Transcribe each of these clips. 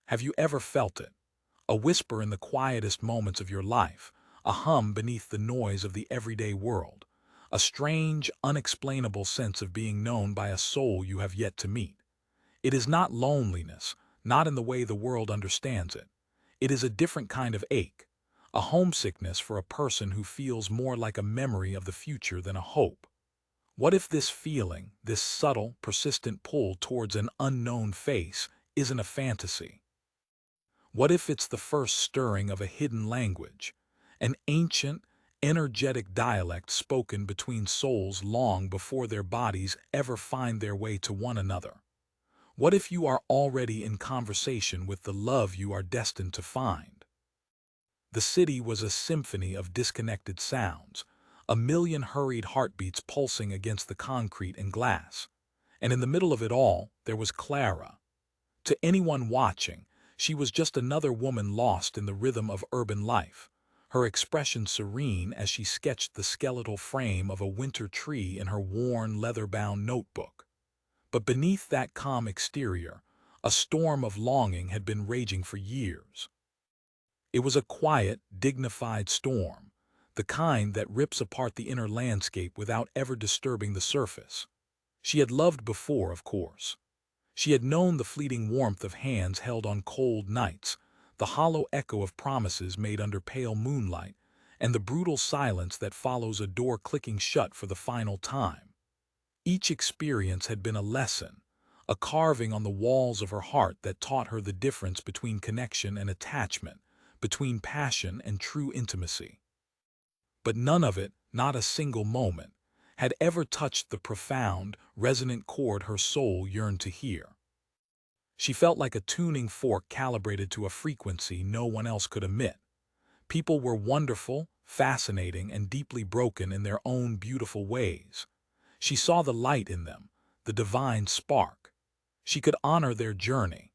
Have you ever felt it? A whisper in the quietest moments of your life, a hum beneath the noise of the everyday world, a strange, unexplainable sense of being known by a soul you have yet to meet. It is not loneliness, not in the way the world understands it. It is a different kind of ache, a homesickness for a person who feels more like a memory of the future than a hope. What if this feeling, this subtle, persistent pull towards an unknown face, isn't a fantasy? What if it's the first stirring of a hidden language, an ancient, energetic dialect spoken between souls long before their bodies ever find their way to one another? What if you are already in conversation with the love you are destined to find? The city was a symphony of disconnected sounds, a million hurried heartbeats pulsing against the concrete and glass. And in the middle of it all, there was Clara. To anyone watching, she was just another woman lost in the rhythm of urban life, her expression serene as she sketched the skeletal frame of a winter tree in her worn, leather-bound notebook. But beneath that calm exterior, a storm of longing had been raging for years. It was a quiet, dignified storm, the kind that rips apart the inner landscape without ever disturbing the surface. She had loved before, of course. She had known the fleeting warmth of hands held on cold nights, the hollow echo of promises made under pale moonlight, and the brutal silence that follows a door clicking shut for the final time. Each experience had been a lesson, a carving on the walls of her heart that taught her the difference between connection and attachment, between passion and true intimacy. But none of it, not a single moment, had ever touched the profound, resonant chord her soul yearned to hear. She felt like a tuning fork calibrated to a frequency no one else could emit. People were wonderful, fascinating, and deeply broken in their own beautiful ways. She saw the light in them, the divine spark. She could honor their journey,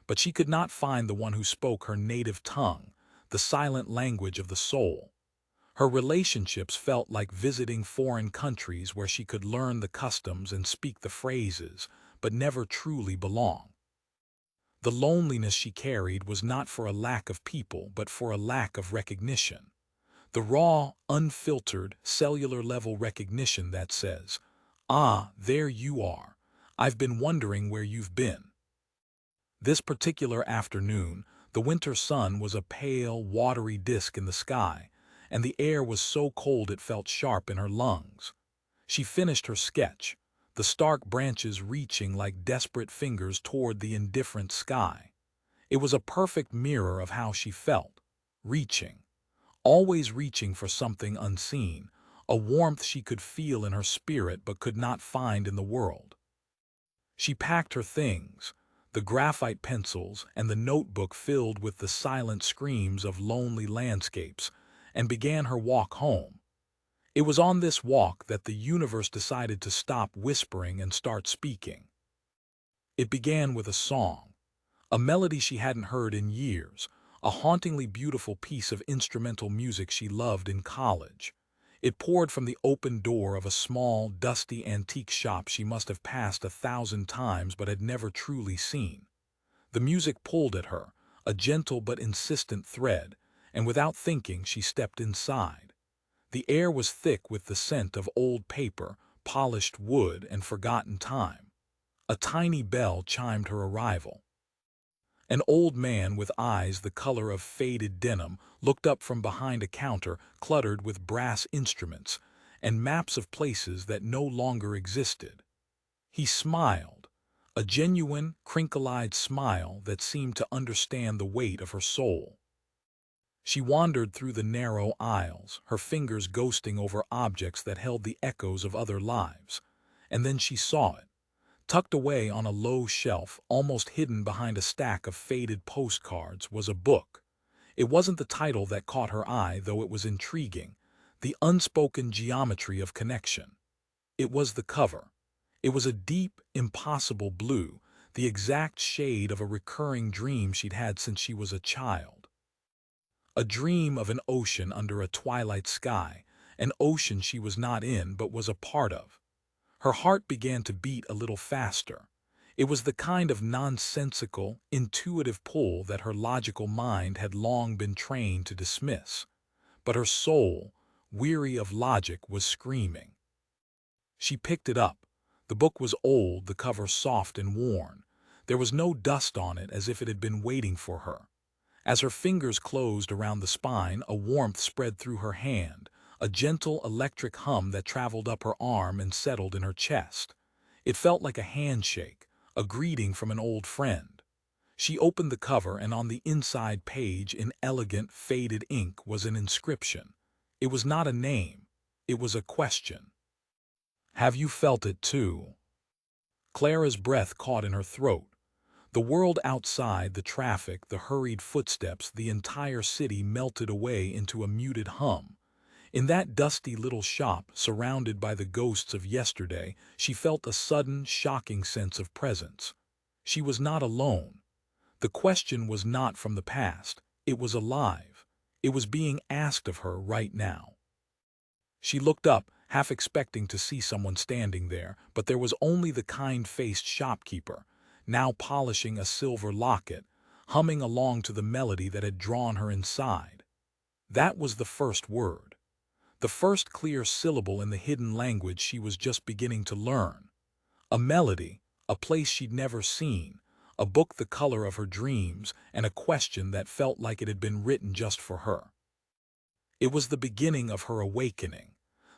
but she could not find the one who spoke her native tongue, the silent language of the soul. Her relationships felt like visiting foreign countries where she could learn the customs and speak the phrases, but never truly belong. The loneliness she carried was not for a lack of people, but for a lack of recognition. The raw, unfiltered, cellular-level recognition that says, "Ah, there you are. I've been wondering where you've been." This particular afternoon, the winter sun was a pale, watery disk in the sky, and the air was so cold it felt sharp in her lungs. She finished her sketch, the stark branches reaching like desperate fingers toward the indifferent sky. It was a perfect mirror of how she felt, reaching, always reaching for something unseen, a warmth she could feel in her spirit but could not find in the world. She packed her things, the graphite pencils and the notebook filled with the silent screams of lonely landscapes, and began her walk home. It was on this walk that the universe decided to stop whispering and start speaking. It began with a song, a melody she hadn't heard in years, a hauntingly beautiful piece of instrumental music she loved in college. It poured from the open door of a small, dusty antique shop she must have passed 1,000 times but had never truly seen. The music pulled at her, a gentle but insistent thread, and without thinking she stepped inside. The air was thick with the scent of old paper, polished wood, and forgotten time. A tiny bell chimed her arrival. An old man with eyes the color of faded denim looked up from behind a counter cluttered with brass instruments and maps of places that no longer existed. He smiled, a genuine, crinkle-eyed smile that seemed to understand the weight of her soul. She wandered through the narrow aisles, her fingers ghosting over objects that held the echoes of other lives. And then she saw it. Tucked away on a low shelf, almost hidden behind a stack of faded postcards, was a book. It wasn't the title that caught her eye, though it was intriguing, the unspoken geometry of connection. It was the cover. It was a deep, impossible blue, the exact shade of a recurring dream she'd had since she was a child. A dream of an ocean under a twilight sky, an ocean she was not in but was a part of. Her heart began to beat a little faster. It was the kind of nonsensical, intuitive pull that her logical mind had long been trained to dismiss. But her soul, weary of logic, was screaming. She picked it up. The book was old, the cover soft and worn. There was no dust on it, as if it had been waiting for her. As her fingers closed around the spine, a warmth spread through her hand, a gentle electric hum that traveled up her arm and settled in her chest. It felt like a handshake, a greeting from an old friend. She opened the cover, and on the inside page, in elegant, faded ink, was an inscription. It was not a name. It was a question. "Have you felt it too?" Clara's breath caught in her throat. The world outside, the traffic, the hurried footsteps, the entire city melted away into a muted hum. In that dusty little shop, surrounded by the ghosts of yesterday, she felt a sudden, shocking sense of presence. She was not alone. The question was not from the past. It was alive. It was being asked of her right now. She looked up, half expecting to see someone standing there, but there was only the kind-faced shopkeeper, now polishing a silver locket, humming along to the melody that had drawn her inside. That was the first word. The first clear syllable in the hidden language she was just beginning to learn. A melody, a place she'd never seen, a book the color of her dreams, and a question that felt like it had been written just for her. It was the beginning of her awakening.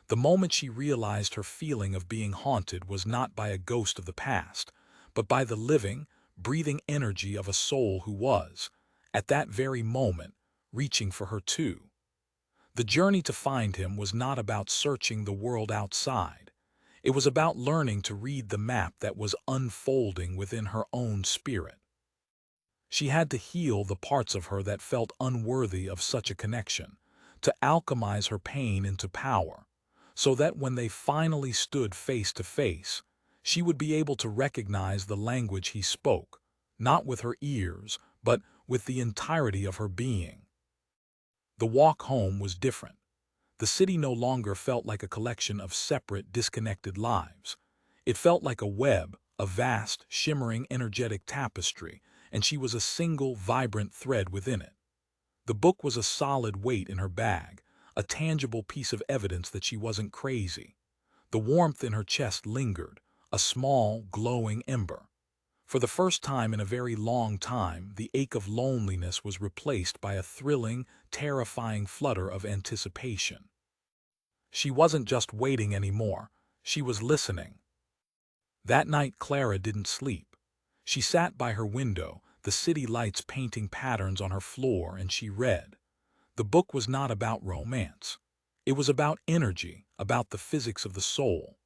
The moment she realized her feeling of being haunted was not by a ghost of the past, but by the living, breathing energy of a soul who was, at that very moment, reaching for her too. The journey to find him was not about searching the world outside. It was about learning to read the map that was unfolding within her own spirit. She had to heal the parts of her that felt unworthy of such a connection, to alchemize her pain into power, so that when they finally stood face to face, she would be able to recognize the language he spoke, not with her ears, but with the entirety of her being. The walk home was different. The city no longer felt like a collection of separate, disconnected lives. It felt like a web, a vast, shimmering, energetic tapestry, and she was a single, vibrant thread within it. The book was a solid weight in her bag, a tangible piece of evidence that she wasn't crazy. The warmth in her chest lingered, a small, glowing ember. For the first time in a very long time, the ache of loneliness was replaced by a thrilling, terrifying flutter of anticipation. She wasn't just waiting anymore, she was listening. That night Clara didn't sleep. She sat by her window, the city lights painting patterns on her floor, and she read. The book was not about romance. It was about energy, about the physics of the soul.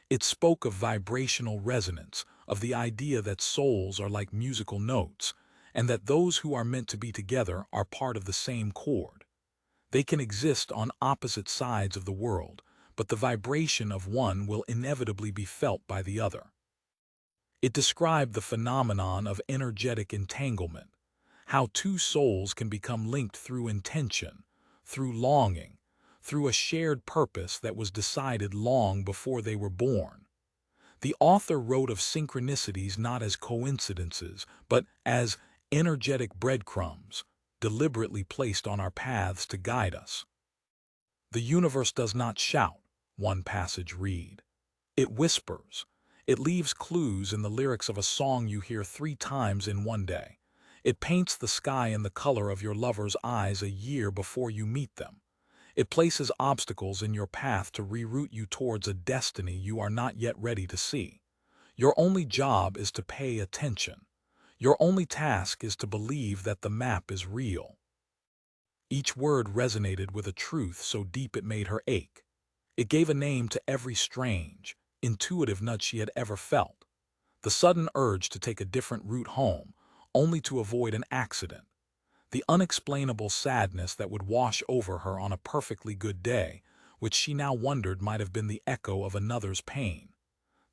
It spoke of vibrational resonance, of the idea that souls are like musical notes, and that those who are meant to be together are part of the same chord. They can exist on opposite sides of the world, but the vibration of one will inevitably be felt by the other. It described the phenomenon of energetic entanglement, how two souls can become linked through intention, through longing, through a shared purpose that was decided long before they were born. The author wrote of synchronicities not as coincidences, but as energetic breadcrumbs, deliberately placed on our paths to guide us. The universe does not shout, one passage read. It whispers. It leaves clues in the lyrics of a song you hear 3 times in one day. It paints the sky in the color of your lover's eyes a year before you meet them. It places obstacles in your path to reroute you towards a destiny you are not yet ready to see. Your only job is to pay attention. Your only task is to believe that the map is real. Each word resonated with a truth so deep it made her ache. It gave a name to every strange, intuitive nudge she had ever felt. The sudden urge to take a different route home, only to avoid an accident. The unexplainable sadness that would wash over her on a perfectly good day, which she now wondered might have been the echo of another's pain.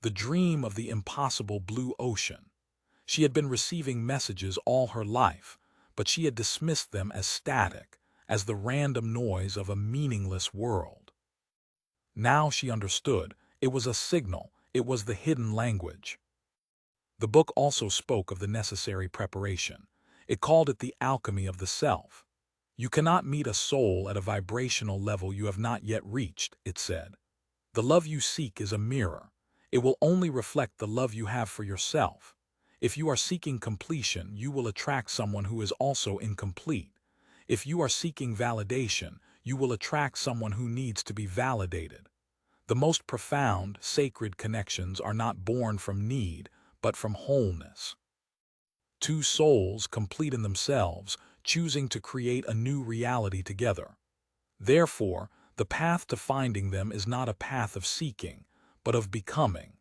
The dream of the impossible blue ocean. She had been receiving messages all her life, but she had dismissed them as static, as the random noise of a meaningless world. Now she understood. It was a signal. It was the hidden language. The book also spoke of the necessary preparation. It called it the alchemy of the self. You cannot meet a soul at a vibrational level you have not yet reached, it said. The love you seek is a mirror. It will only reflect the love you have for yourself. If you are seeking completion, you will attract someone who is also incomplete. If you are seeking validation, you will attract someone who needs to be validated. The most profound, sacred connections are not born from need, but from wholeness. Two souls complete in themselves, choosing to create a new reality together. Therefore, the path to finding them is not a path of seeking, but of becoming.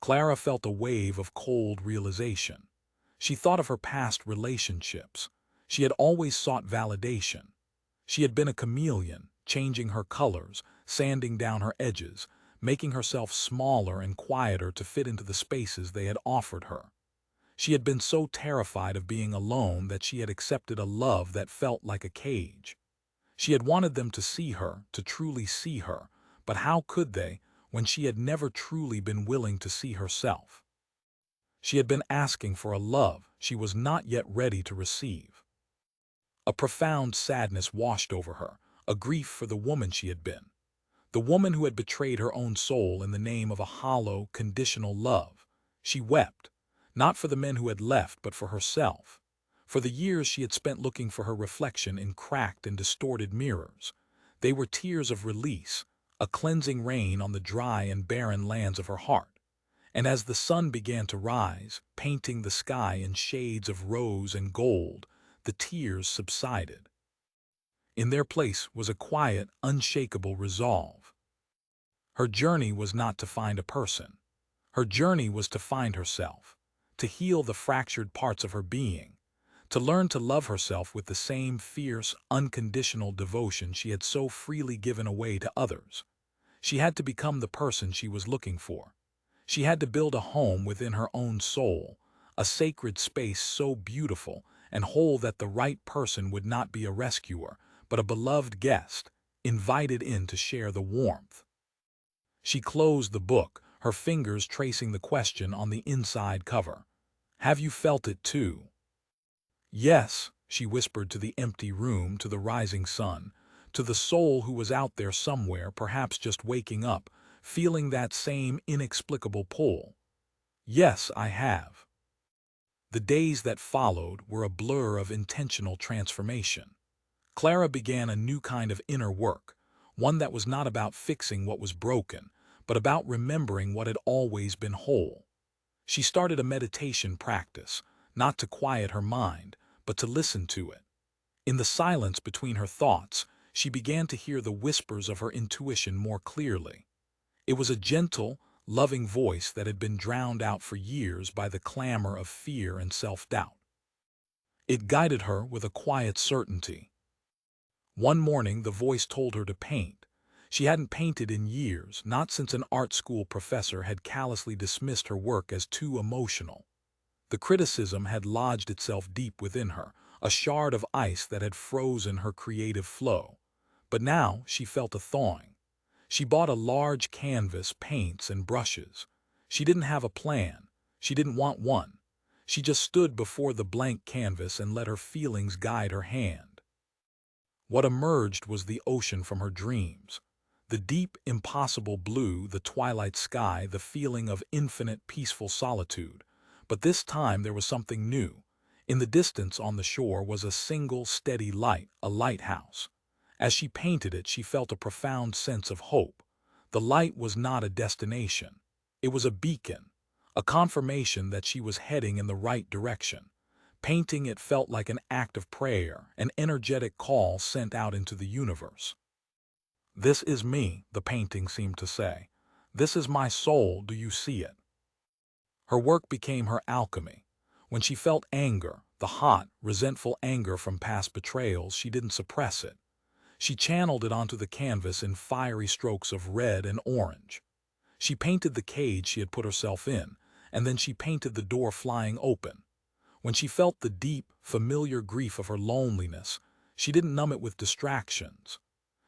Clara felt a wave of cold realization. She thought of her past relationships. She had always sought validation. She had been a chameleon, changing her colors, sanding down her edges, making herself smaller and quieter to fit into the spaces they had offered her. She had been so terrified of being alone that she had accepted a love that felt like a cage. She had wanted them to see her, to truly see her, but how could they, when she had never truly been willing to see herself? She had been asking for a love she was not yet ready to receive. A profound sadness washed over her, a grief for the woman she had been. The woman who had betrayed her own soul in the name of a hollow, conditional love. She wept, not for the men who had left, but for herself. For the years she had spent looking for her reflection in cracked and distorted mirrors. They were tears of release, a cleansing rain on the dry and barren lands of her heart. And as the sun began to rise, painting the sky in shades of rose and gold, the tears subsided. In their place was a quiet, unshakable resolve. Her journey was not to find a person. Her journey was to find herself, to heal the fractured parts of her being, to learn to love herself with the same fierce, unconditional devotion she had so freely given away to others. She had to become the person she was looking for. She had to build a home within her own soul, a sacred space so beautiful and whole that the right person would not be a rescuer, but a beloved guest, invited in to share the warmth. She closed the book, her fingers tracing the question on the inside cover. Have you felt it too? Yes, she whispered to the empty room, to the rising sun, to the soul who was out there somewhere, perhaps just waking up, feeling that same inexplicable pull. Yes, I have. The days that followed were a blur of intentional transformation. Clara began a new kind of inner work, one that was not about fixing what was broken, but about remembering what had always been whole. She started a meditation practice, not to quiet her mind, but to listen to it. In the silence between her thoughts, she began to hear the whispers of her intuition more clearly. It was a gentle, loving voice that had been drowned out for years by the clamor of fear and self-doubt. It guided her with a quiet certainty. One morning, the voice told her to paint. She hadn't painted in years, not since an art school professor had callously dismissed her work as too emotional. The criticism had lodged itself deep within her, a shard of ice that had frozen her creative flow. But now she felt a thawing. She bought a large canvas, paints, and brushes. She didn't have a plan. She didn't want one. She just stood before the blank canvas and let her feelings guide her hand. What emerged was the ocean from her dreams. The deep, impossible blue, the twilight sky, the feeling of infinite, peaceful solitude. But this time there was something new. In the distance on the shore was a single, steady light, a lighthouse. As she painted it, she felt a profound sense of hope. The light was not a destination. It was a beacon, a confirmation that she was heading in the right direction. Painting it felt like an act of prayer, an energetic call sent out into the universe. This is me, the painting seemed to say. This is my soul, do you see it? Her work became her alchemy. When she felt anger, the hot, resentful anger from past betrayals, she didn't suppress it. She channeled it onto the canvas in fiery strokes of red and orange. She painted the cage she had put herself in, and then she painted the door flying open. When she felt the deep, familiar grief of her loneliness, she didn't numb it with distractions.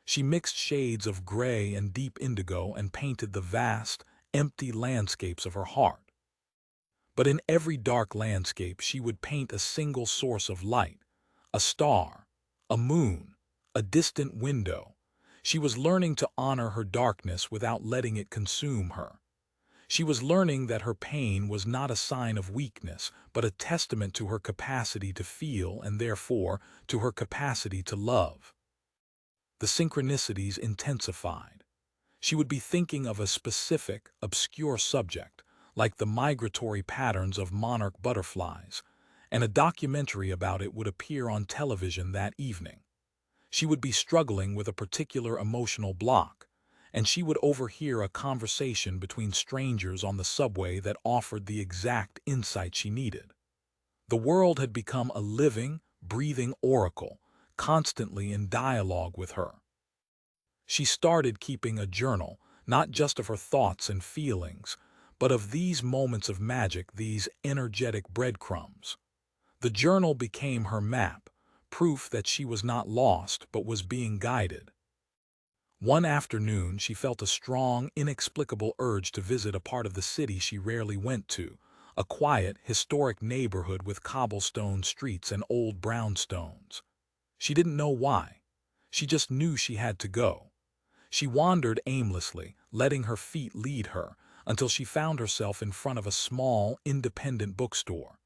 She mixed shades of gray and deep indigo and painted the vast, empty landscapes of her heart. But in every dark landscape she would paint a single source of light, a star, a moon, a distant window. She was learning to honor her darkness without letting it consume her. She was learning that her pain was not a sign of weakness, but a testament to her capacity to feel and therefore to her capacity to love. The synchronicities intensified. She would be thinking of a specific, obscure subject, like the migratory patterns of monarch butterflies, and a documentary about it would appear on television that evening. She would be struggling with a particular emotional block, and she would overhear a conversation between strangers on the subway that offered the exact insight she needed. The world had become a living, breathing oracle, constantly in dialogue with her. She started keeping a journal, not just of her thoughts and feelings, but of these moments of magic, these energetic breadcrumbs. The journal became her map, proof that she was not lost but was being guided. One afternoon she felt a strong, inexplicable urge to visit a part of the city she rarely went to, a quiet, historic neighborhood with cobblestone streets and old brownstones. She didn't know why. She just knew she had to go. She wandered aimlessly, letting her feet lead her, until she found herself in front of a small, independent bookstore.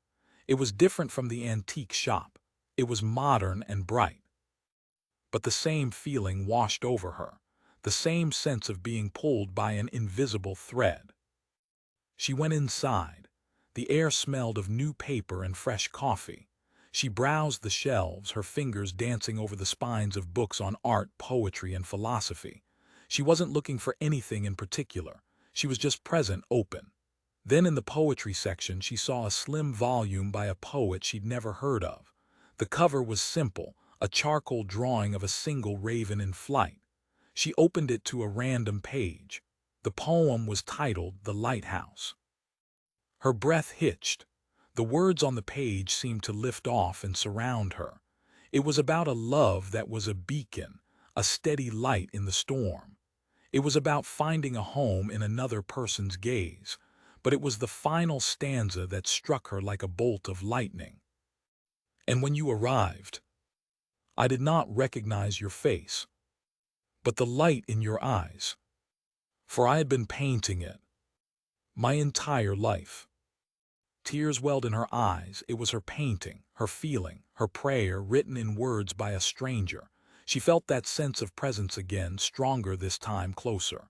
It was different from the antique shop. It was modern and bright. But the same feeling washed over her, the same sense of being pulled by an invisible thread. She went inside. The air smelled of new paper and fresh coffee. She browsed the shelves, her fingers dancing over the spines of books on art, poetry, and philosophy. She wasn't looking for anything in particular. She was just present, open. Then in the poetry section she saw a slim volume by a poet she'd never heard of. The cover was simple, a charcoal drawing of a single raven in flight. She opened it to a random page. The poem was titled The Lighthouse. Her breath hitched. The words on the page seemed to lift off and surround her. It was about a love that was a beacon, a steady light in the storm. It was about finding a home in another person's gaze. But it was the final stanza that struck her like a bolt of lightning. And when you arrived, I did not recognize your face, but the light in your eyes, for I had been painting it my entire life. Tears welled in her eyes. It was her painting, her feeling, her prayer written in words by a stranger. She felt that sense of presence again, stronger this time, closer.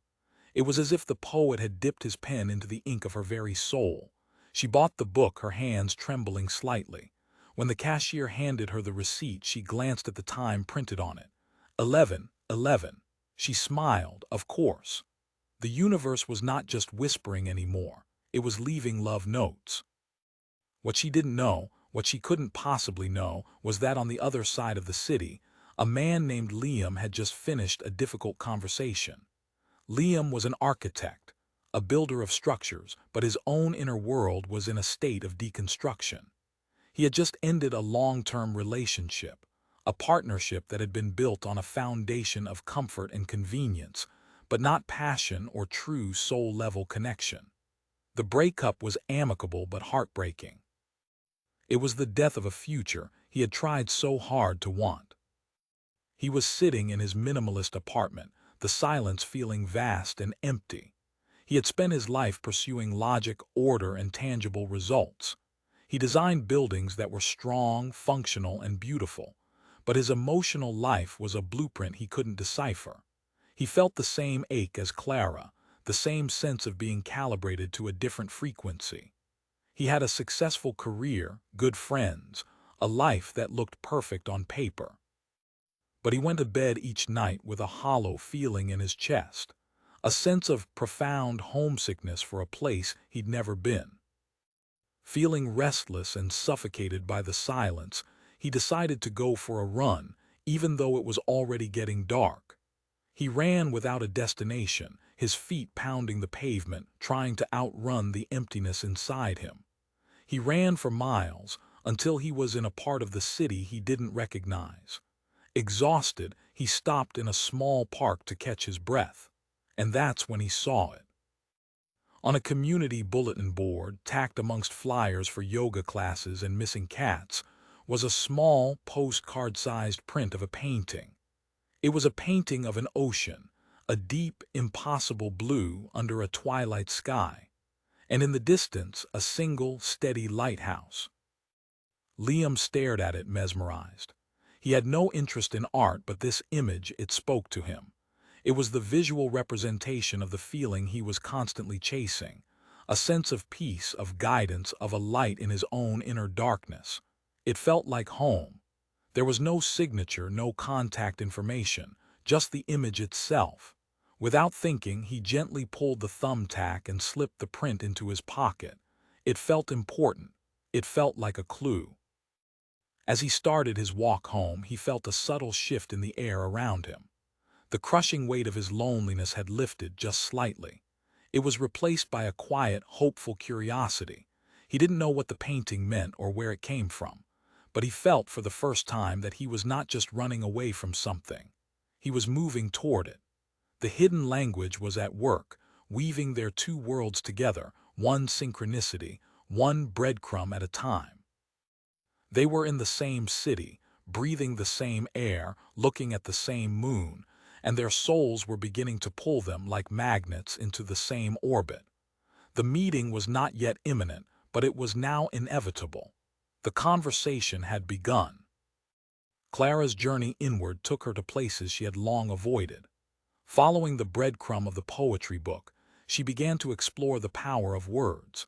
It was as if the poet had dipped his pen into the ink of her very soul. She bought the book, her hands trembling slightly. When the cashier handed her the receipt, she glanced at the time printed on it. 11:11. She smiled, of course. The universe was not just whispering anymore. It was leaving love notes. What she didn't know, what she couldn't possibly know, was that on the other side of the city, a man named Liam had just finished a difficult conversation. Liam was an architect, a builder of structures, but his own inner world was in a state of deconstruction. He had just ended a long-term relationship, a partnership that had been built on a foundation of comfort and convenience, but not passion or true soul-level connection. The breakup was amicable but heartbreaking. It was the death of a future he had tried so hard to want. He was sitting in his minimalist apartment, the silence feeling vast and empty. He had spent his life pursuing logic, order, and tangible results. He designed buildings that were strong, functional, and beautiful, but his emotional life was a blueprint he couldn't decipher. He felt the same ache as Clara, the same sense of being calibrated to a different frequency. He had a successful career, good friends, a life that looked perfect on paper. But he went to bed each night with a hollow feeling in his chest, a sense of profound homesickness for a place he'd never been. Feeling restless and suffocated by the silence, he decided to go for a run, even though it was already getting dark. He ran without a destination, his feet pounding the pavement, trying to outrun the emptiness inside him. He ran for miles, until he was in a part of the city he didn't recognize. Exhausted, he stopped in a small park to catch his breath. And that's when he saw it. On a community bulletin board, tacked amongst flyers for yoga classes and missing cats, was a small, postcard-sized print of a painting. It was a painting of an ocean, a deep, impossible blue under a twilight sky, and in the distance a single, steady lighthouse. Liam stared at it mesmerized. He had no interest in art, but this image, it spoke to him. It was the visual representation of the feeling he was constantly chasing, a sense of peace, of guidance, of a light in his own inner darkness. It felt like home. There was no signature, no contact information, just the image itself. Without thinking, he gently pulled the thumbtack and slipped the print into his pocket. It felt important. It felt like a clue. As he started his walk home, he felt a subtle shift in the air around him. The crushing weight of his loneliness had lifted just slightly. It was replaced by a quiet, hopeful curiosity. He didn't know what the painting meant or where it came from, but he felt for the first time that he was not just running away from something. He was moving toward it. The hidden language was at work, weaving their two worlds together, one synchronicity, one breadcrumb at a time. They were in the same city, breathing the same air, looking at the same moon, and their souls were beginning to pull them like magnets into the same orbit. The meeting was not yet imminent, but it was now inevitable. The conversation had begun. Clara's journey inward took her to places she had long avoided. Following the breadcrumb of the poetry book, she began to explore the power of words.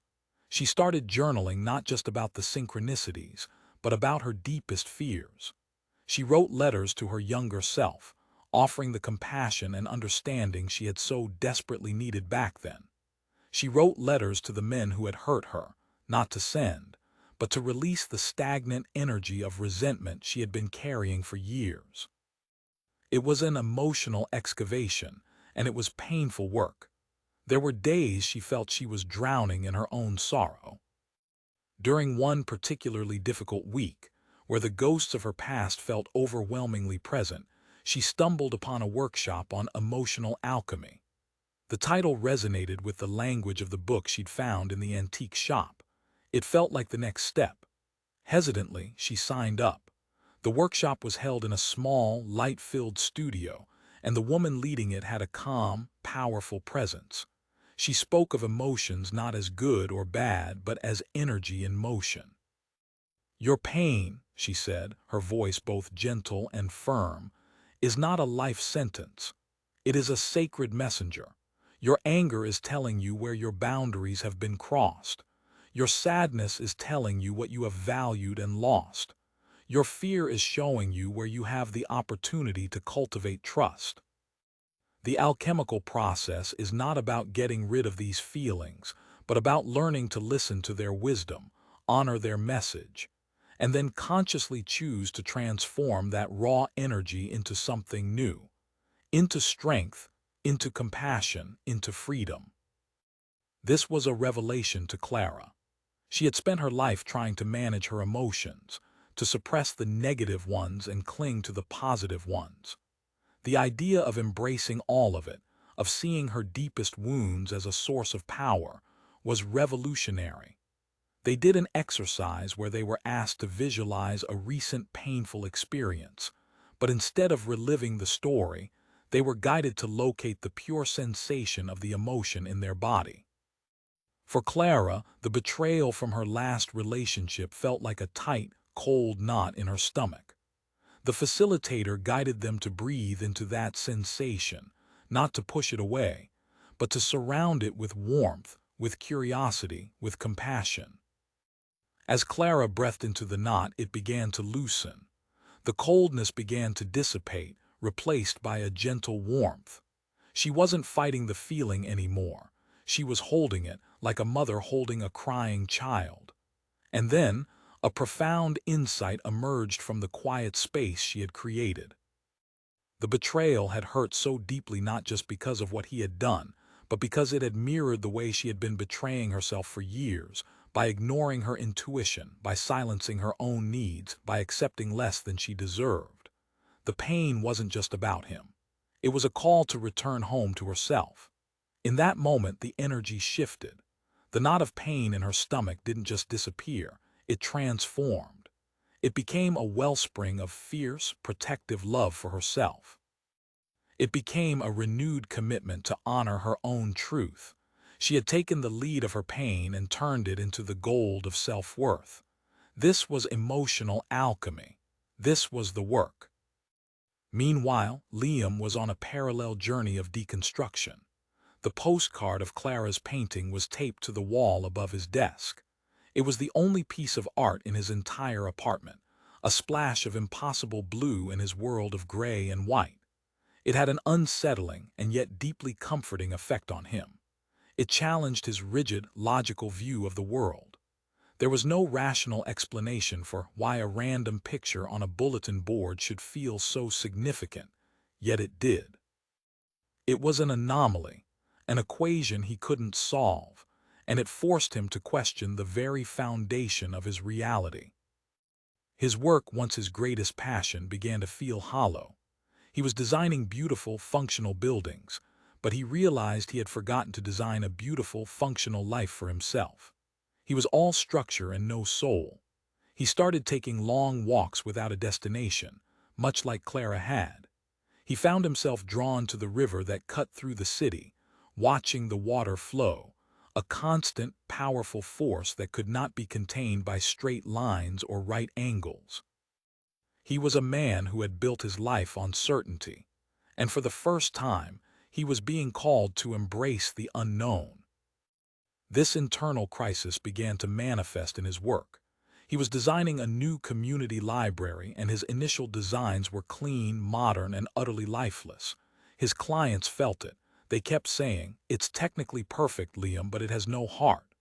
She started journaling not just about the synchronicities, but about her deepest fears. She wrote letters to her younger self, offering the compassion and understanding she had so desperately needed back then. She wrote letters to the men who had hurt her, not to send, but to release the stagnant energy of resentment she had been carrying for years. It was an emotional excavation, and it was painful work. There were days she felt she was drowning in her own sorrow. During one particularly difficult week, where the ghosts of her past felt overwhelmingly present, she stumbled upon a workshop on emotional alchemy. The title resonated with the language of the book she'd found in the antique shop. It felt like the next step. Hesitantly, she signed up. The workshop was held in a small, light-filled studio, and the woman leading it had a calm, powerful presence. She spoke of emotions not as good or bad, but as energy in motion. "Your pain," she said, her voice both gentle and firm, "is not a life sentence. It is a sacred messenger. Your anger is telling you where your boundaries have been crossed. Your sadness is telling you what you have valued and lost. Your fear is showing you where you have the opportunity to cultivate trust. The alchemical process is not about getting rid of these feelings, but about learning to listen to their wisdom, honor their message, and then consciously choose to transform that raw energy into something new, into strength, into compassion, into freedom." This was a revelation to Clara. She had spent her life trying to manage her emotions, to suppress the negative ones and cling to the positive ones. The idea of embracing all of it, of seeing her deepest wounds as a source of power, was revolutionary. They did an exercise where they were asked to visualize a recent painful experience, but instead of reliving the story, they were guided to locate the pure sensation of the emotion in their body. For Clara, the betrayal from her last relationship felt like a tight, cold knot in her stomach. The facilitator guided them to breathe into that sensation, not to push it away, but to surround it with warmth, with curiosity, with compassion. As Clara breathed into the knot, it began to loosen. The coldness began to dissipate, replaced by a gentle warmth. She wasn't fighting the feeling anymore. She was holding it, like a mother holding a crying child. And then, a profound insight emerged from the quiet space she had created. The betrayal had hurt so deeply not just because of what he had done, but because it had mirrored the way she had been betraying herself for years, by ignoring her intuition, by silencing her own needs, by accepting less than she deserved. The pain wasn't just about him. It was a call to return home to herself. In that moment, the energy shifted. The knot of pain in her stomach didn't just disappear, it transformed. It became a wellspring of fierce, protective love for herself. It became a renewed commitment to honor her own truth. She had taken the lead of her pain and turned it into the gold of self-worth. This was emotional alchemy. This was the work. Meanwhile, Liam was on a parallel journey of deconstruction. The postcard of Clara's painting was taped to the wall above his desk. It was the only piece of art in his entire apartment, a splash of impossible blue in his world of gray and white. It had an unsettling and yet deeply comforting effect on him. It challenged his rigid, logical view of the world. There was no rational explanation for why a random picture on a bulletin board should feel so significant, yet it did. It was an anomaly, an equation he couldn't solve, and it forced him to question the very foundation of his reality. His work, once his greatest passion, began to feel hollow. He was designing beautiful, functional buildings, but he realized he had forgotten to design a beautiful, functional life for himself. He was all structure and no soul. He started taking long walks without a destination, much like Clara had. He found himself drawn to the river that cut through the city, watching the water flow, a constant, powerful force that could not be contained by straight lines or right angles. He was a man who had built his life on certainty, and for the first time, he was being called to embrace the unknown. This internal crisis began to manifest in his work. He was designing a new community library, and his initial designs were clean, modern, and utterly lifeless. His clients felt it. They kept saying, "It's technically perfect, Liam, but it has no heart."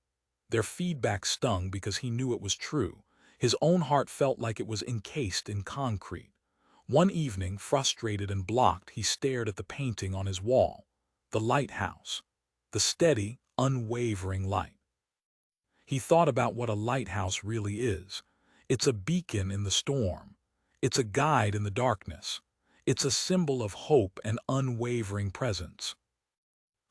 Their feedback stung because he knew it was true. His own heart felt like it was encased in concrete. One evening, frustrated and blocked, he stared at the painting on his wall. The lighthouse. The steady, unwavering light. He thought about what a lighthouse really is. It's a beacon in the storm. It's a guide in the darkness. It's a symbol of hope and unwavering presence.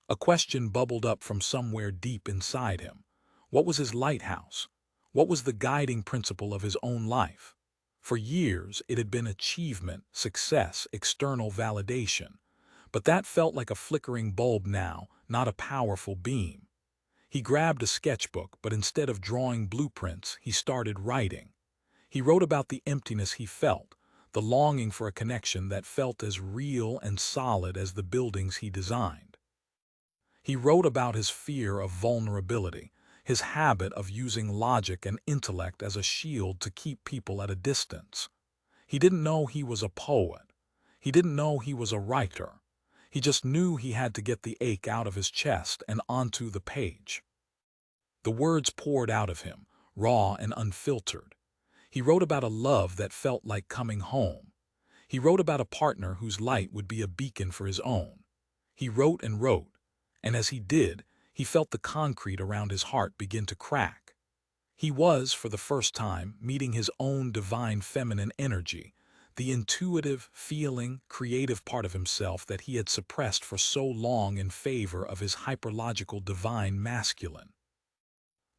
A question bubbled up from somewhere deep inside him. What was his lighthouse? What was the guiding principle of his own life? For years, it had been achievement, success, external validation. But that felt like a flickering bulb now, not a powerful beam. He grabbed a sketchbook, but instead of drawing blueprints, he started writing. He wrote about the emptiness he felt, the longing for a connection that felt as real and solid as the buildings he designed. He wrote about his fear of vulnerability, his habit of using logic and intellect as a shield to keep people at a distance. He didn't know he was a poet. He didn't know he was a writer. He just knew he had to get the ache out of his chest and onto the page. The words poured out of him, raw and unfiltered. He wrote about a love that felt like coming home. He wrote about a partner whose light would be a beacon for his own. He wrote and wrote, and as he did, he felt the concrete around his heart begin to crack. He was, for the first time, meeting his own divine feminine energy, the intuitive, feeling, creative part of himself that he had suppressed for so long in favor of his hyperlogical divine masculine.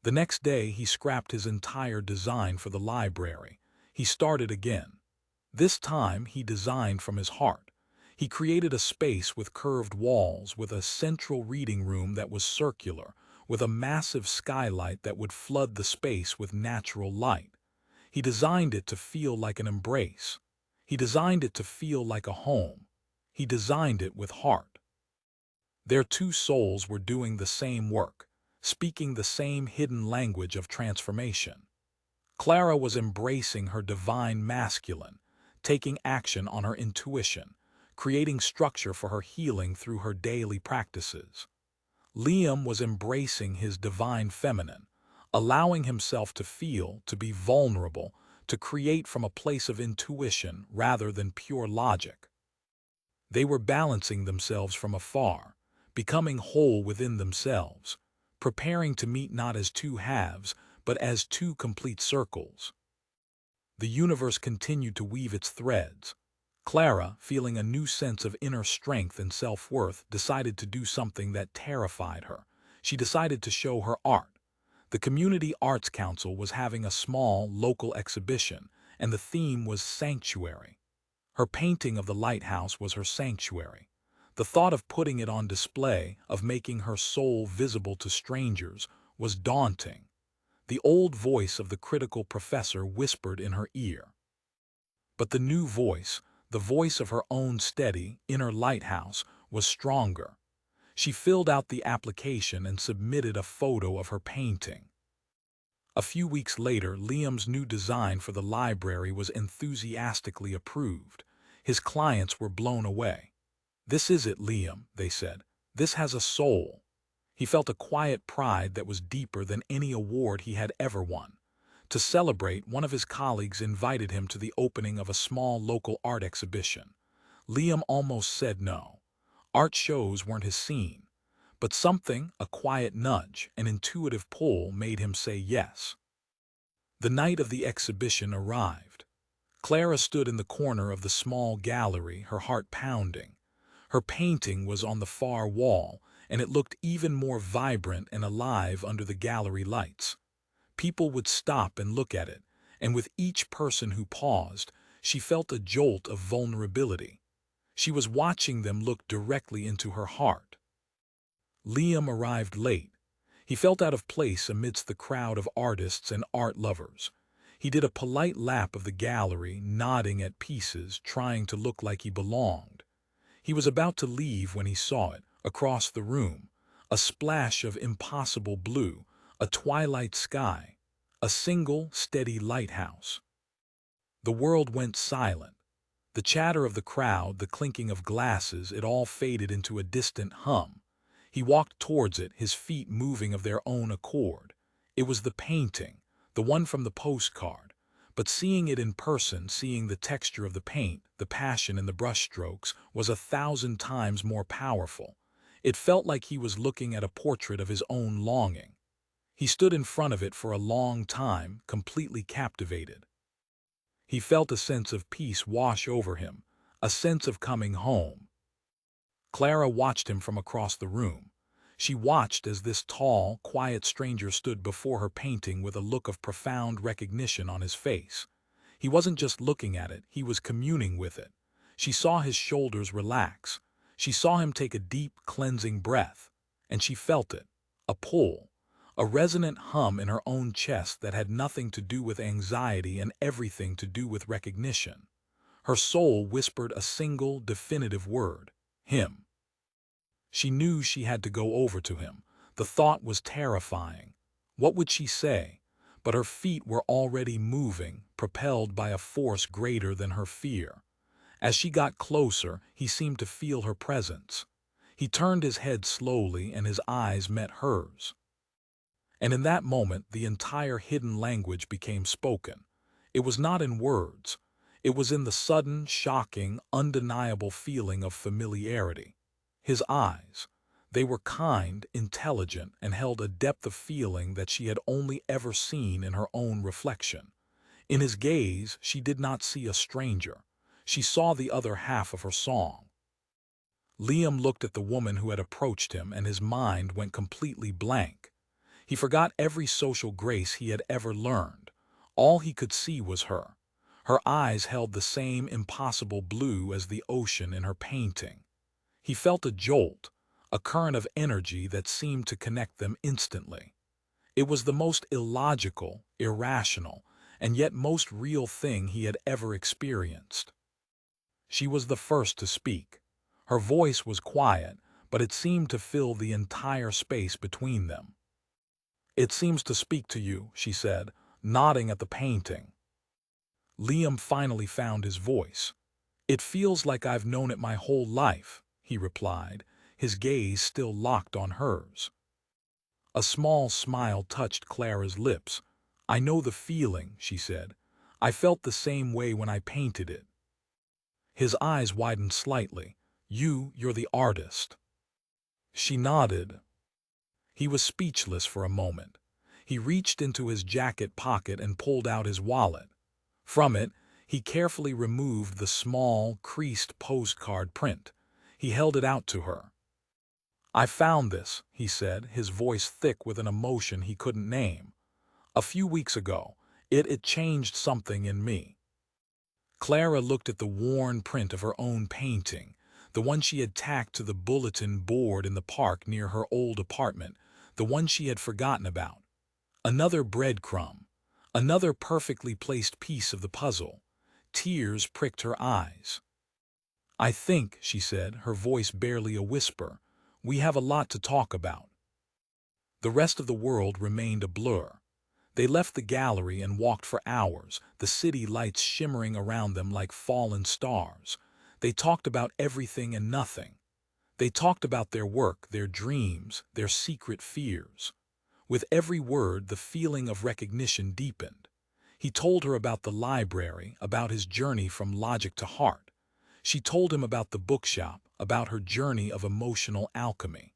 The next day, he scrapped his entire design for the library. He started again. This time, he designed from his heart. He created a space with curved walls, with a central reading room that was circular, with a massive skylight that would flood the space with natural light. He designed it to feel like an embrace. He designed it to feel like a home. He designed it with heart. Their two souls were doing the same work, speaking the same hidden language of transformation. Clara was embracing her divine masculine, taking action on her intuition, creating structure for her healing through her daily practices. Liam was embracing his divine feminine, allowing himself to feel, to be vulnerable, to create from a place of intuition rather than pure logic. They were balancing themselves from afar, becoming whole within themselves, preparing to meet not as two halves, but as two complete circles. The universe continued to weave its threads. Clara, feeling a new sense of inner strength and self-worth, decided to do something that terrified her. She decided to show her art. The Community Arts Council was having a small, local exhibition, and the theme was sanctuary. Her painting of the lighthouse was her sanctuary. The thought of putting it on display, of making her soul visible to strangers, was daunting. The old voice of the critical professor whispered in her ear. But the new voice, the voice of her own steady, inner lighthouse, was stronger. She filled out the application and submitted a photo of her painting. A few weeks later, Liam's new design for the library was enthusiastically approved. His clients were blown away. "This is it, Liam," they said. "This has a soul." He felt a quiet pride that was deeper than any award he had ever won. To celebrate, one of his colleagues invited him to the opening of a small local art exhibition. Liam almost said no. Art shows weren't his scene. But something, a quiet nudge, an intuitive pull, made him say yes. The night of the exhibition arrived. Clara stood in the corner of the small gallery, her heart pounding. Her painting was on the far wall, and it looked even more vibrant and alive under the gallery lights. People would stop and look at it, and with each person who paused, she felt a jolt of vulnerability. She was watching them look directly into her heart. Liam arrived late. He felt out of place amidst the crowd of artists and art lovers. He did a polite lap of the gallery, nodding at pieces, trying to look like he belonged. He was about to leave when he saw it, across the room, a splash of impossible blue, a twilight sky, a single, steady lighthouse. The world went silent. The chatter of the crowd, the clinking of glasses, it all faded into a distant hum. He walked towards it, his feet moving of their own accord. It was the painting, the one from the postcard. But seeing it in person, seeing the texture of the paint, the passion in the brushstrokes, was 1,000 times more powerful. It felt like he was looking at a portrait of his own longing. He stood in front of it for a long time, completely captivated. He felt a sense of peace wash over him, a sense of coming home. Clara watched him from across the room. She watched as this tall, quiet stranger stood before her painting with a look of profound recognition on his face. He wasn't just looking at it, he was communing with it. She saw his shoulders relax. She saw him take a deep, cleansing breath. And she felt it, a pull, a resonant hum in her own chest that had nothing to do with anxiety and everything to do with recognition. Her soul whispered a single, definitive word: him. She knew she had to go over to him. The thought was terrifying. What would she say? But her feet were already moving, propelled by a force greater than her fear. As she got closer, he seemed to feel her presence. He turned his head slowly, and his eyes met hers. And in that moment, the entire hidden language became spoken. It was not in words. It was in the sudden, shocking, undeniable feeling of familiarity. His eyes. They were kind, intelligent, and held a depth of feeling that she had only ever seen in her own reflection. In his gaze, she did not see a stranger. She saw the other half of her song. Liam looked at the woman who had approached him, and his mind went completely blank. He forgot every social grace he had ever learned. All he could see was her. Her eyes held the same impossible blue as the ocean in her painting. He felt a jolt, a current of energy that seemed to connect them instantly. It was the most illogical, irrational, and yet most real thing he had ever experienced. She was the first to speak. Her voice was quiet, but it seemed to fill the entire space between them. "It seems to speak to you," she said, nodding at the painting. Liam finally found his voice. "It feels like I've known it my whole life," he replied, his gaze still locked on hers. A small smile touched Clara's lips. "I know the feeling," she said. "I felt the same way when I painted it." His eyes widened slightly. You're the artist." She nodded. He was speechless for a moment. He reached into his jacket pocket and pulled out his wallet. From it, He carefully removed the small, creased postcard print. He held it out to her. "I found this," he said, his voice thick with an emotion he couldn't name. "A few weeks ago. It changed something in me." Clara looked at the worn print of her own painting, the one she had tacked to the bulletin board in the park near her old apartment, the one she had forgotten about. Another breadcrumb, another perfectly placed piece of the puzzle. Tears pricked her eyes. "I think," she said, her voice barely a whisper, "we have a lot to talk about." The rest of the world remained a blur. They left the gallery and walked for hours, the city lights shimmering around them like fallen stars. They talked about everything and nothing. They talked about their work, their dreams, their secret fears. With every word, the feeling of recognition deepened. He told her about the library, about his journey from logic to heart. She told him about the bookshop, about her journey of emotional alchemy.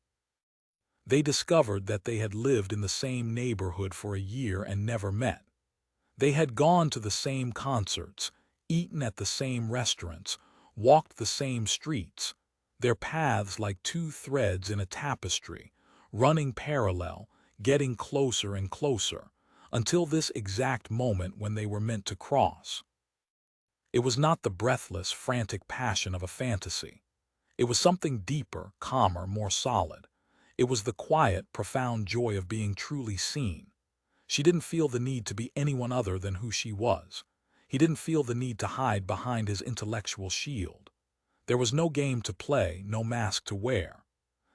They discovered that they had lived in the same neighborhood for a year and never met. They had gone to the same concerts, eaten at the same restaurants, walked the same streets, their paths like two threads in a tapestry, running parallel, getting closer and closer, until this exact moment when they were meant to cross. It was not the breathless, frantic passion of a fantasy. It was something deeper, calmer, more solid. It was the quiet, profound joy of being truly seen. She didn't feel the need to be anyone other than who she was. He didn't feel the need to hide behind his intellectual shield. There was no game to play, no mask to wear.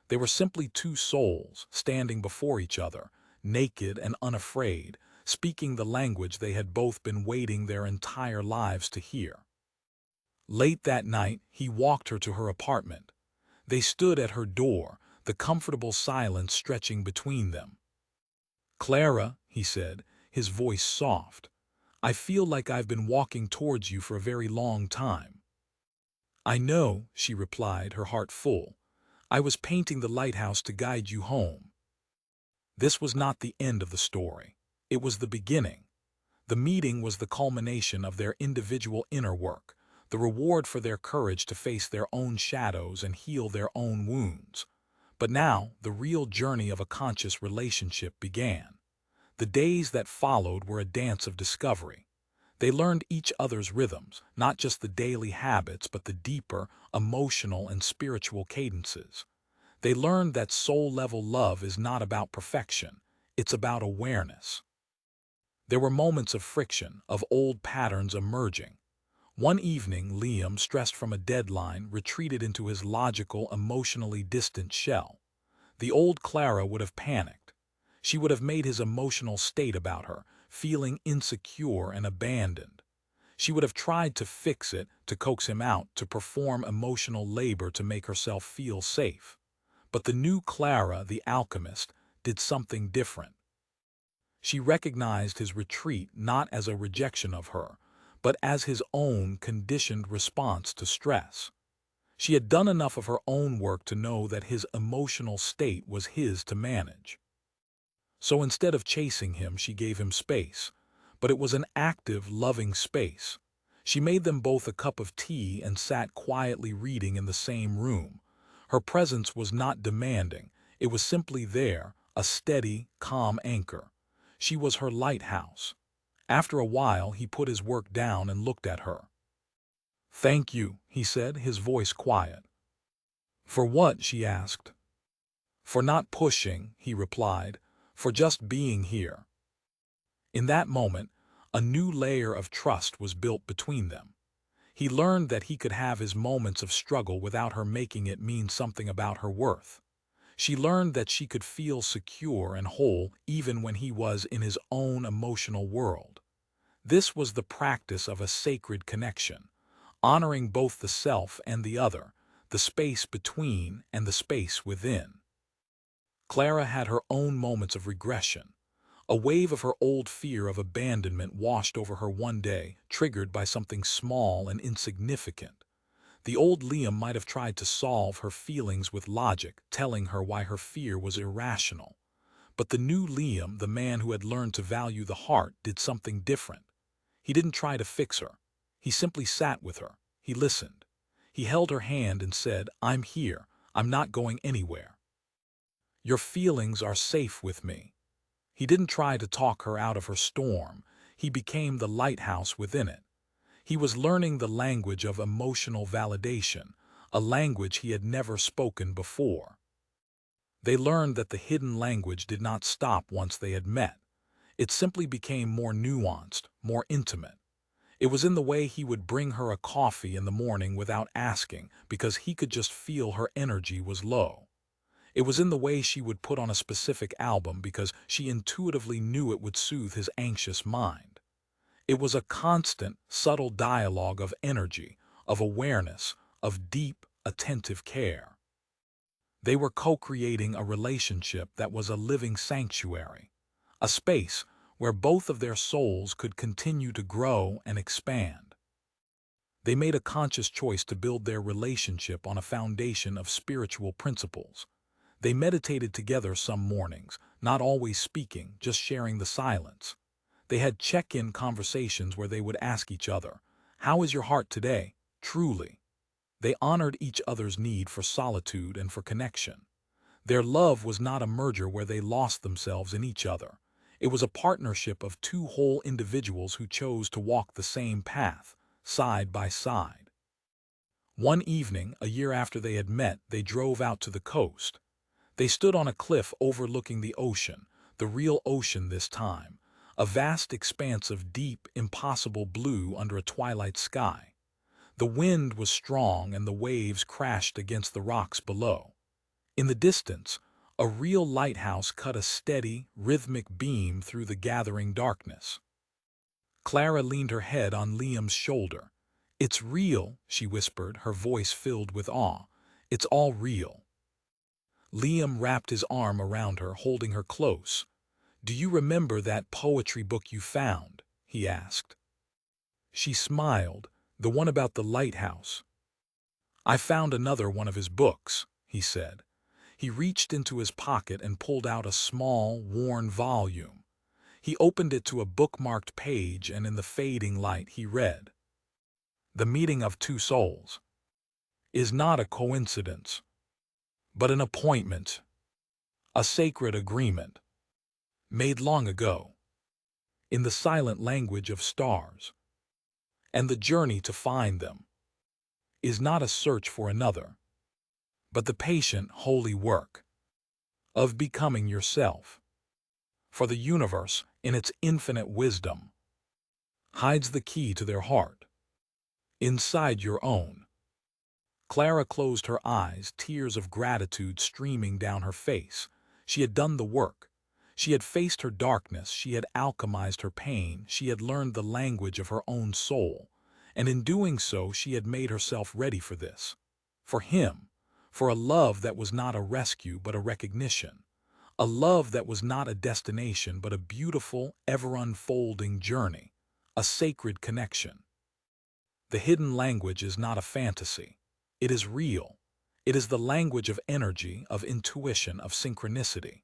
They were simply two souls, standing before each other, naked and unafraid, speaking the language they had both been waiting their entire lives to hear. Late that night, he walked her to her apartment. They stood at her door, the comfortable silence stretching between them. "Clara," he said, his voice soft, "I feel like I've been walking towards you for a very long time." "I know," she replied, her heart full. "I was painting the lighthouse to guide you home." This was not the end of the story. It was the beginning. The meeting was the culmination of their individual inner work, the reward for their courage to face their own shadows and heal their own wounds. But now, the real journey of a conscious relationship began. The days that followed were a dance of discovery. They learned each other's rhythms, not just the daily habits, but the deeper, emotional and spiritual cadences. They learned that soul-level love is not about perfection, it's about awareness. There were moments of friction, of old patterns emerging. One evening, Liam, stressed from a deadline, retreated into his logical, emotionally distant shell. The old Clara would have panicked. She would have made his emotional state about her, feeling insecure and abandoned. She would have tried to fix it, to coax him out, to perform emotional labor to make herself feel safe. But the new Clara, the alchemist, did something different. She recognized his retreat not as a rejection of her, but as his own conditioned response to stress. She had done enough of her own work to know that his emotional state was his to manage. So instead of chasing him, she gave him space. But it was an active, loving space. She made them both a cup of tea and sat quietly reading in the same room. Her presence was not demanding. It was simply there, a steady, calm anchor. She was her lighthouse. After a while, he put his work down and looked at her. "Thank you," he said, his voice quiet. "For what?" she asked. "For not pushing," he replied, "for just being here." In that moment, a new layer of trust was built between them. He learned that he could have his moments of struggle without her making it mean something about her worth. She learned that she could feel secure and whole even when he was in his own emotional world. This was the practice of a sacred connection, honoring both the self and the other, the space between and the space within. Clara had her own moments of regression. A wave of her old fear of abandonment washed over her one day, triggered by something small and insignificant. The old Liam might have tried to solve her feelings with logic, telling her why her fear was irrational. But the new Liam, the man who had learned to value the heart, did something different. He didn't try to fix her. He simply sat with her. He listened. He held her hand and said, "I'm here. I'm not going anywhere. Your feelings are safe with me." He didn't try to talk her out of her storm. He became the lighthouse within it. He was learning the language of emotional validation, a language he had never spoken before. They learned that the hidden language did not stop once they had met. It simply became more nuanced, more intimate. It was in the way he would bring her a coffee in the morning without asking, because he could just feel her energy was low. It was in the way she would put on a specific album because she intuitively knew it would soothe his anxious mind. It was a constant, subtle dialogue of energy, of awareness, of deep, attentive care. They were co-creating a relationship that was a living sanctuary, a space where both of their souls could continue to grow and expand. They made a conscious choice to build their relationship on a foundation of spiritual principles. They meditated together some mornings, not always speaking, just sharing the silence. They had check-in conversations where they would ask each other, "How is your heart today?" Truly. They honored each other's need for solitude and for connection. Their love was not a merger where they lost themselves in each other. It was a partnership of two whole individuals who chose to walk the same path, side by side. One evening, a year after they had met, they drove out to the coast. They stood on a cliff overlooking the ocean, the real ocean this time, a vast expanse of deep, impossible blue under a twilight sky. The wind was strong and the waves crashed against the rocks below. In the distance, a real lighthouse cut a steady, rhythmic beam through the gathering darkness. Clara leaned her head on Liam's shoulder. "It's real," she whispered, her voice filled with awe. "It's all real." Liam wrapped his arm around her, holding her close. "Do you remember that poetry book you found?" he asked. She smiled. "The one about the lighthouse." "I found another one of his books," he said. He reached into his pocket and pulled out a small, worn volume. He opened it to a bookmarked page, and in the fading light he read, "The meeting of two souls is not a coincidence, but an appointment, a sacred agreement, made long ago, in the silent language of stars. And the journey to find them is not a search for another, but the patient, holy work of becoming yourself. For the universe, in its infinite wisdom, hides the key to their heart, inside your own." Clara closed her eyes, tears of gratitude streaming down her face. She had done the work. She had faced her darkness, she had alchemized her pain, she had learned the language of her own soul, and in doing so she had made herself ready for this. For him, for a love that was not a rescue but a recognition, a love that was not a destination but a beautiful, ever-unfolding journey, a sacred connection. The hidden language is not a fantasy. It is real. It is the language of energy, of intuition, of synchronicity.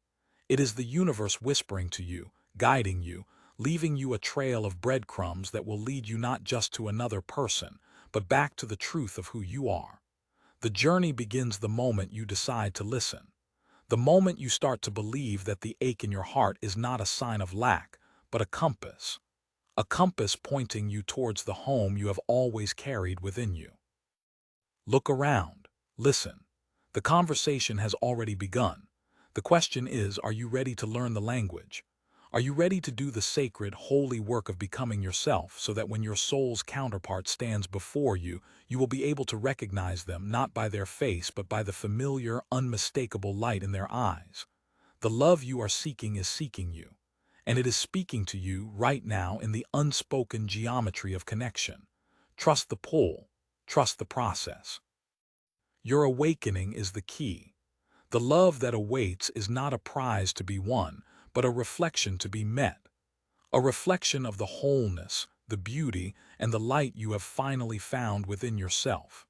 It is the universe whispering to you, guiding you, leaving you a trail of breadcrumbs that will lead you not just to another person, but back to the truth of who you are. The journey begins the moment you decide to listen. The moment you start to believe that the ache in your heart is not a sign of lack, but a compass pointing you towards the home you have always carried within you. Look around. Listen. The conversation has already begun. The question is, are you ready to learn the language? Are you ready to do the sacred, holy work of becoming yourself so that when your soul's counterpart stands before you, you will be able to recognize them not by their face but by the familiar, unmistakable light in their eyes? The love you are seeking is seeking you, and it is speaking to you right now in the unspoken geometry of connection. Trust the pull. Trust the process. Your awakening is the key. The love that awaits is not a prize to be won, but a reflection to be met. A reflection of the wholeness, the beauty, and the light you have finally found within yourself.